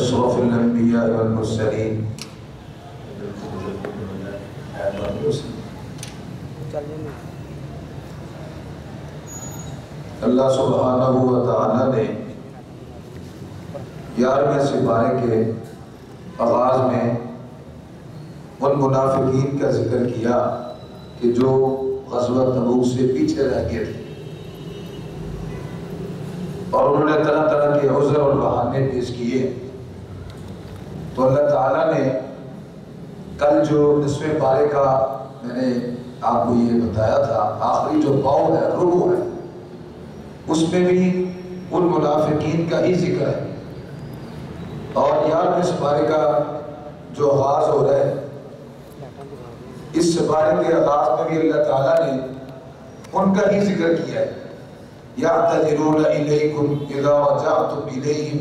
أشرف الأنبياء والمرسلين اللہ سبحانہ و تعالیٰ نے 11ویں سپارے کے آغاز میں ان منافقین کا ذکر کیا کہ جو غزوہ تبوک سے پیچھے رہ گئے تھے اور انہوں نے طرح طرح کے عذر اور بہانے پیش کیے. تو اللہ تعالیٰ نے کل جو 10ویں پارے کا میں نے آپ کو یہ بتایا تھا، آخری جو پاؤ ہے، ربع ہے، اس میں بھی ان منافقین کا ہی ذکر ہے. اور 11ویں سپارے کا جو آغاز ہو رہا ہے، اس سپارے کے آغاز میں بھی اللہ تعالیٰ نے ان کا ہی ذکر کیا ہے. يَعْتَذِرُونَ إِلَيْكُمْ إِذَا رَجَعْتُمْ إِلَيْهِمْ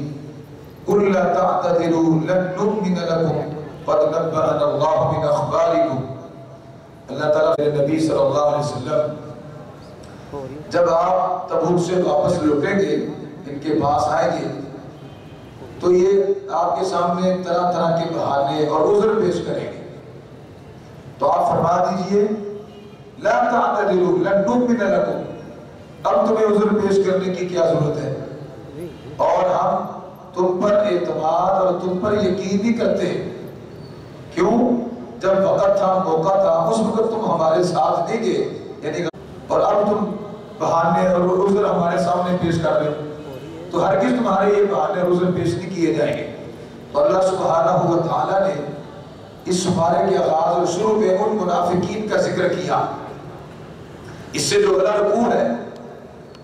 قُلْ لَا تَعْتَذِرُوا لَن نُّؤْمِنَ لَكُمْ قَدْ نَبَّأَنَا اللَّهُ مِنْ أَخْبَارِكُمْ. اللہ تعالیٰ نے نبی صلی اللہ علیہ وسلم جب آپ تبوک سے واپس لوٹیں گے، ان کے پاس آئیں گے، تو یہ آپ کے سامنے طرح طرح کے بہانے اور عذر پیش کریں گے. تو آپ فرما دیجئے لا تعتذروا لن نؤمن لكم، اب تمہیں عذر پیش کرنے کی کیا ضرورت ہے، اور ہم تم پر اعتماد اور تم پر یقین بھی کرتے ہیں. کیوں؟ جب وقت تھا، موقع تھا، اس وقت تم ہمارے ساتھ نہیں گئے، یعنی اور اب تم بہانے اور عذر ہمارے سامنے پیش کر رہے ہو، تو ہرگز تمہارے یہ بہانے اور عذر پیش نہیں کیے جائیں گے. اور اللہ سبحانہ و تعالیٰ نے اس سپارے کے آغاز اور شروع میں ان منافقین کا ذکر کیا. اس سے جو اگلا رکوع ہے،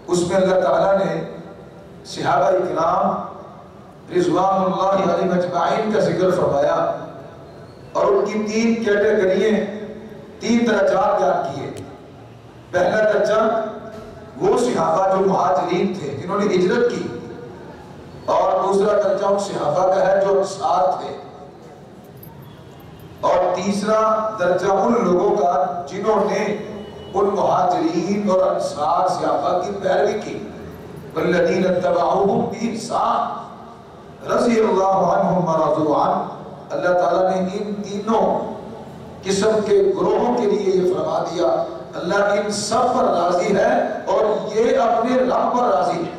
اس میں اللہ تعالیٰ نے صحابہ اکرام رضوان اللہ علیہم اجمعین کا ذکر فرمایا اور ان کی 3 کیٹیگریاں، 3 درجات بیان کیے. پہلا درجہ وہ صحابہ جو مہاجرین تھے جنہوں نے ہجرت کی، اور دوسرا درجہ ان صحابہ کا ہے جو انصار تھے، اور تیسرا درجہ ان لوگوں کا جنہوں نے ان مہاجرین اور انصار صحابہ کی پیروی کی. والذین اتبعوہم بإحسان رضی اللہ عنہم ورضوا عنہ. اللہ تعالیٰ نے ان تینوں قسم کے گروہوں کے لیے یہ فرما دیا اللہ ان سب پر راضی ہے اور یہ اپنے رب پر راضی ہے.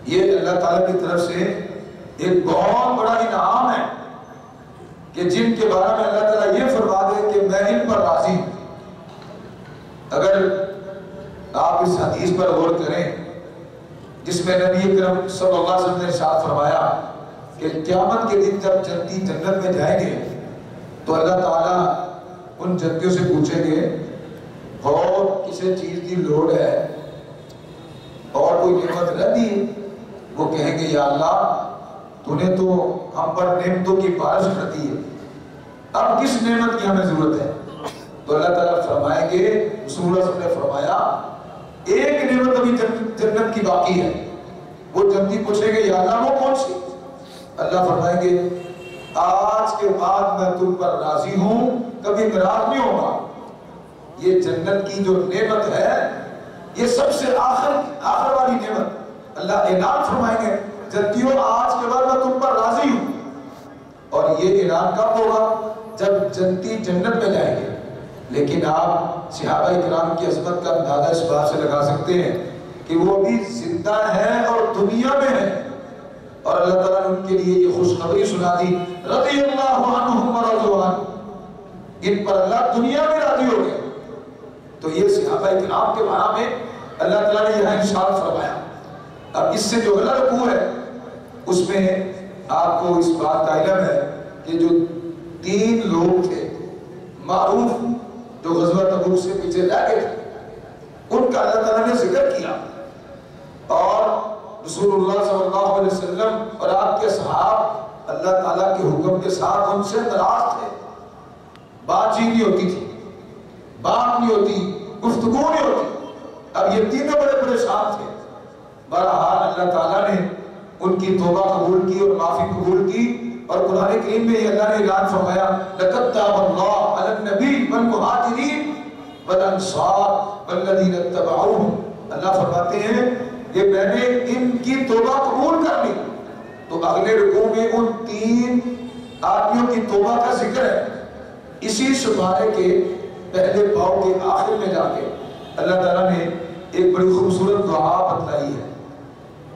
یہ اللہ تعالیٰ کی طرف سے ایک بہت بڑا انعام ہے کہ جن کے بارے میں اللہ تعالیٰ یہ فرما دے کہ میں ان پر راضی ہوں. اگر آپ اس حدیث پر غور کریں جس میں نبی اکرم صلی اللہ علیہ وسلم نے ارشاد فرمایا کہ قیامت کے دن جب جنتی جنت میں جائیں گے تو اللہ تعالیٰ ان جنتیوں سے پوچھیں گے اور کسی چیز کی لوڑ ہے اور کوئی نعمت رہ دی؟ وہ کہیں گے یا اللہ تو نے تو ہم پر نعمتوں کی بارش کر دی ہے، اب کس نعمت کی ہمیں ضرورت ہے؟ تو اللہ تعالیٰ فرمائیں گے، رسول اللہ صلی اللہ علیہ وسلم نے فرمایا ایک نعمت ابھی جنت کی باقی ہے. وہ جنتی پوچھیں گے یا اللہ وہ کون سی؟ اللہ فرمائیں گے آج کے بعد میں تم پر راضی ہوں، کبھی ناراض نہیں ہوگا. یہ جنت کی جو نعمت ہے یہ سب سے آخر والی نعمت. اللہ اعلان فرمائیں گے جنتیوں آج کے بعد میں تم پر راضی ہوں. اور یہ اعلان کب ہوگا؟ جب جنتی جنت میں جائیں گے. لیکن آپ صحابہ اکرام کی عظمت کا اندازہ اس بات سے لگا سکتے ہیں کہ وہ بھی زندہ ہیں اور دنیا میں ہیں، اور اللہ تعالیٰ نے ان کے لیے یہ خوشخبری سنا دی رضی اللہ عنہم ورضوا عنہ، ان پر اللہ دنیا میں راضی ہو گئے. تو یہ صحابہ اکرام کے بارے میں اللہ تعالیٰ نے یہاں ارشاد فرمایا. اب اس سے جو اگلا رکوع ہے اس میں آپ کو اس بات کا علم ہے کہ جو 3 لوگ تھے معروف جو غزوہ تبوک سے پیچھے رہ گئے تھے، ان کا اللہ تعالیٰ نے ذکر کیا، اور رسول اللہ صلی اللہ علیہ وسلم اور آپ کے صحاب اللہ تعالیٰ کے حکم کے ساتھ ان سے ناراض تھے. بات چیت نہیں ہوتی تھی، بات نہیں ہوتی، گفتگو نہیں ہوتی. اب یہ تینوں بڑے پریشان تھے. بہرحال اللہ تعالیٰ نے ان کی توبہ قبول کی اور معافی قبول کی، اور قرآن کریم میں یہ اللہ نے اعلان فرمایا لَقَدْ تَابَ اللَّهُ عَلَى النَّبِيِّ وَالْمُهَاجِرِينَ وَالْأَنصَارِ وَالَّذِينَ اتَّبَعُوهُمْ. اللہ فرماتے ہیں کہ میں نے ان کی توبہ قبول کر لی تو اگلے رکوع میں ان 3 آدمیوں کی توبہ کا ذکر ہے. اسی سپارے کے پہلے پاؤ کے آخر میں جا کے اللہ تعالیٰ نے ایک بڑی خوبصورت دعا بتلائی ہے.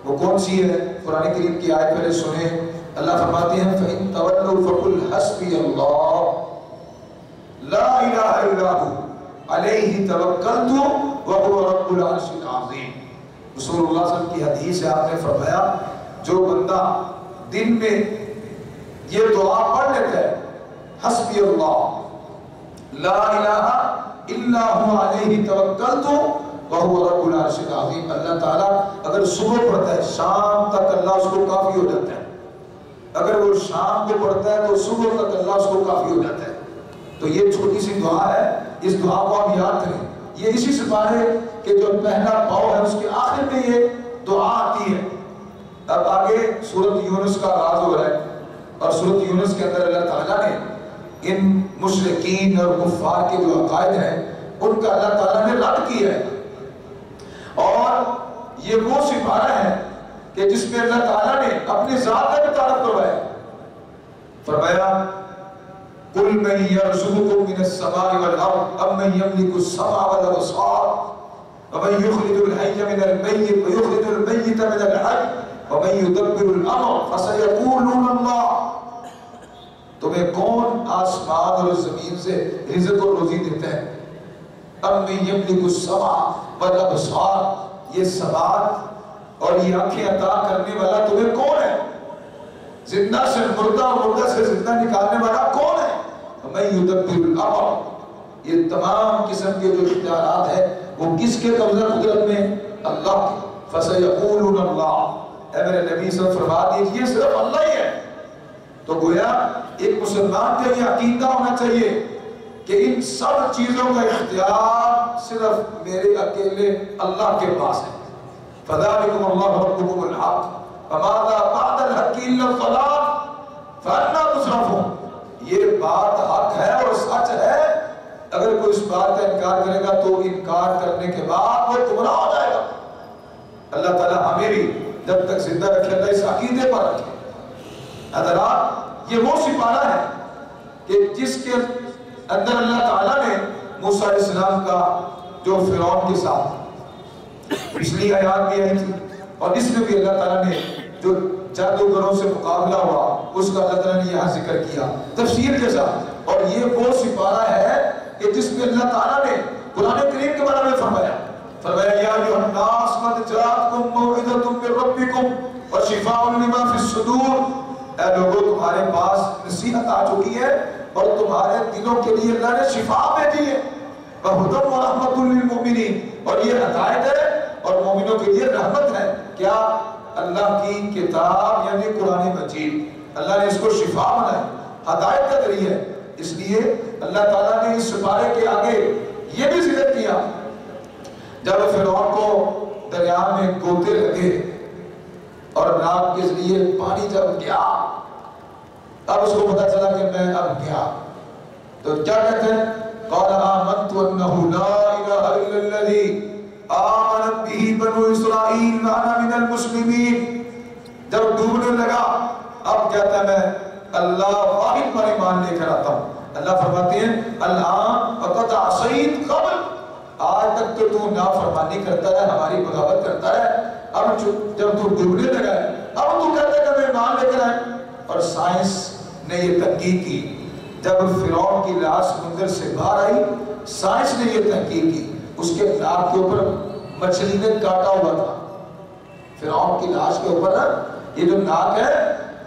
وہ کون سی ہے؟ قرآن کریم کی آیت پہلے سنیں. اللہ فرماتے ہیں فَإِن تَوَلَّوْا فَقُلْ حَسْبِيَ اللَّهُ لَا إِلَهَ إِلَّا هُوَ عَلَيْهِ تَوَكَّلْتُ وَهُوَ رَبُّ الْعَرْشِ الْعَظِيمِ. رسول اللہ صلی اللہ علیہ وسلم کی حدیث ہے، آپ نے فرمایا جو بندہ دن میں یہ دعا پڑھ لیتا ہے حسبی اللہ لا الہ الا هو علیہ توکلت وہو رب العرش العظیم. اللہ تعالیٰ اگر صبح پڑھتا ہے شام تک اللہ اس کو کافی ہو جاتا ہے. اگر وہ شام کو پڑھتا ہے تو صبح تک اللہ اس کو کافی ہو جاتا ہے. تو یہ چھوٹی سی دعا ہے، اس دعا کو آپ یاد کریں. یہ اسی سپارے کہ جو پہلا پاؤ ہے اس کے آخر میں یہ دعا آتی ہے. اب آگے سورۃ یونس کا آغاز ہو رہا ہے اور سورۃ یونس کے اندر اللہ تعالیٰ نے ان مشرکین اور کفار کے جو عقائد ہیں ان کا اللہ تعالیٰ نے رد کیا ہے. اور یہ وہ سپارہ ہے کہ جس میں اللہ تعالیٰ نے اپنی ذات کا تعارف کروایا. فرمایا قُلْ مَنْ يَرْزُقُكُم مِّنَ السَّمَاءِ وَالْأَرْضِ أَمَّن يَمْلِكُ السَّمْعَ وَالْأَبْصَارَ وَمَن يُخْرِجُ الْحَيَّ مِنَ الْمَيِّتِ وَيُخْرِجُ الْمَيِّتَ مِنَ الْحَيِّ وَمَن يُدَبِّرُ الْأَمْرَ فَسَيَقُولُونَ اللَّهُ. تمہیں کون آسمان اور زمین سے رزق اور روزی دیتا ہے؟ أَمَّن يَمْلِكُ السَّمْعَ وَالْأَبْصَارَ، یہ سماعت اور یہ آنکھیں عطا کرنے والا تمہیں کون ہے؟ زندہ سے مردہ اور مردہ سے زندہ نکالنے والا کون ہے؟ میں یدبر الامر، یہ تمام قسم کے جو اختیارات ہیں وہ کس کے قبضہ قدرت میں؟ اللہ کے. فسیقولون اللہ، اے میرے نبی صلی اللہ علیہ وسلم فرما دیجئے صرف اللہ ہی ہے. تو گویا ایک مسلمان کا یہ عقیدہ ہونا چاہیے کہ ان سب چیزوں کا اختیار صرف میرے اکیلے اللہ کے پاس ہے. فذالکم اللہ ربکم الحق فماذا بعد الحق الا الضلال فأنا تصرفون. یہ بات حق ہے اور سچ ہے. اگر کوئی اس بات کا انکار کرے گا تو انکار کرنے کے بعد وہ گمراہ ہو جائے گا. اللہ تعالیٰ ہمیں بھی جب تک زندہ رکھے اللہ اس عقیدے پر رکھے. حضرات یہ وہ سپارہ ہے کہ جس کے اندر اللہ تعالیٰ نے موسیٰ علیہ السلام کا جو فرعون کے ساتھ پچھلی آیات بھی آئی تھی اور اس میں بھی اللہ تعالیٰ نے جو جادوگروں سے مقابلہ ہوا اس کا اللہ تعالیٰ نے یہاں ذکر کیا تفسیر کے ساتھ. اور یہ وہ سپارہ ہے کہ جس میں اللہ تعالیٰ نے قرآن کریم کے بارے میں فرمایا یا ایھا الناس قد جاءتکم موعظۃ من ربکم وشفاء لما فی الصدور. اے لوگوں تمہارے پاس نصیحت آ چکی ہے اور تمہارے دلوں کے لیے اللہ نے شفا بھیجی ہے. وہدی ورحمۃ للمؤمنین، اور یہ ہدایت ہے اور مومنوں کے لیے رحمت ہے. کیا؟ اللہ کی کتاب یعنی قرآن مجید. اللہ نے اس کو شفا بنایا، ہدایت کا ذریعہ ہے. اس لیے اللہ تعالیٰ نے اس سپارے کے آگے یہ بھی ذکر کیا جب فرعون کو دریا میں گوتے لگے اور ناک کے ذریعے پانی جب گیا، اب اس کو پتا چلا کہ میں اب گیا تو کیا کہتے ہیں؟ قال آمنت انہ لا الہ الا الذی آمنت به بنو اسرائیل وانا من المسلمین. جب ڈوبنے لگا اب کہتا ہے میں اللہ واحد پر ایمان لے کر آتا ہوں. اللہ فرماتے ہیں الآن فقد عصیت قبل، آج تک تو نافرمانی کرتا ہے، ہماری بغاوت کرتا ہے. اب جب تو ڈوبنے لگا ہے اب تو کہتا ہے کہ میں ایمان لے کر آئے. اور سائنس نے یہ تحقیق کی. جب فرعون کی لاش سمندر سے باہر آئی سائنس نے یہ تحقیق کی اس کے ناک کے اوپر مچھلی نے کاٹا ہوا تھا. فرعون کی لاش کے اوپر یہ جو ناک ہے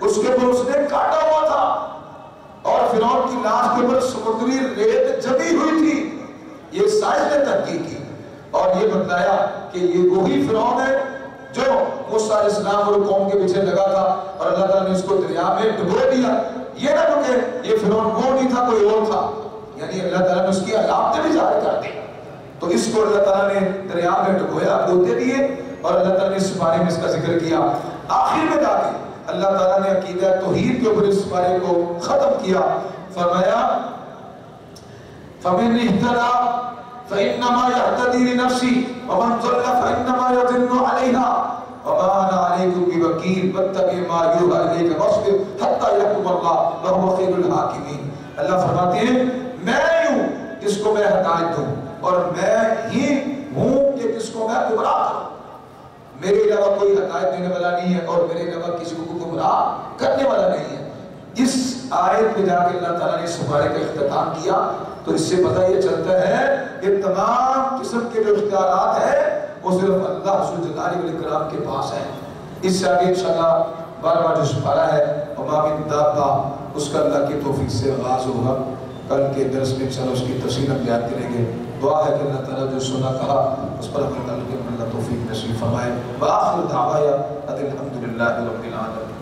اس کے اوپر اس نے کاٹا ہوا تھا اور فرعون کی لاش کے اوپر سمندری ریت جمی ہوئی تھی. یہ سائنس نے تحقیق کی اور یہ بتایا کہ یہ وہی فرعون ہے جو موسیٰ علیہ السلام اور قوم کے پیچھے لگا تھا اور اللہ تعالیٰ نے اس کو دریا میں ڈبو دیا. یہ نہ کہ یہ فرعون وہ نہیں تھا کوئی اور تھا، یعنی اللہ تعالیٰ نے اس کی علامتیں بھی ظاہر کر دی. تو اس کو اللہ تعالیٰ نے دریا میں ڈبویا، گوتے دیے اور اللہ تعالیٰ نے اس بارے میں اس کا ذکر کیا. آخر میں جا کے اللہ تعالیٰ نے عقیدہ توحید کے اوپر اس بارے کو ختم کیا. فرمایا فَمَنِ اهْتَدَىٰ فَإِنَّمَا يَهْتَدِي لِنَفْسِهِ وَمَنْ ضَلَّ فَإِنَّمَا يَضِلُّ عَلَيْهَا وما انا علیکم بوکیل واتبع ما یوحی الیک واصبر حتی یحکم اللہ وہو خیر الحاکمین۔ اللہ فرماتے ہیں میں ہوں جس کو میں ہدایت دوں اور میں ہی ہوں کہ جس کو میں گمراہ کروں۔ میرے علاوہ کوئی ہدایت دینے والا نہیں ہے اور میرے علاوہ کسی کو گمراہ کرنے والا نہیں ہے۔ اس آیت میں جا کے اللہ تعالیٰ نے اس سپارے کا اختتام کیا تو اس سے پتہ یہ چلتا ہے کہ تمام قسم کے جو اختیارات ہیں وہ صرف اللہ ذوالجلال والاکرام کے پاس ہیں۔ اس سے آگے انشاءاللہ 12واں جو سپارہ ہے وما من دابہ اس کا اللہ کی توفیق سے آغاز ہوگا۔ کل کے درس میں انشاءاللہ اس کی تفصیل ہم بیان کریں گے۔ دعا ہے کہ اللہ تعالیٰ جو سنا کہا اس پر عمل کرنے کے اللہ توفیق نصیب فرمائے۔ وآخر دعوایا الحمدللہ رب العالمین۔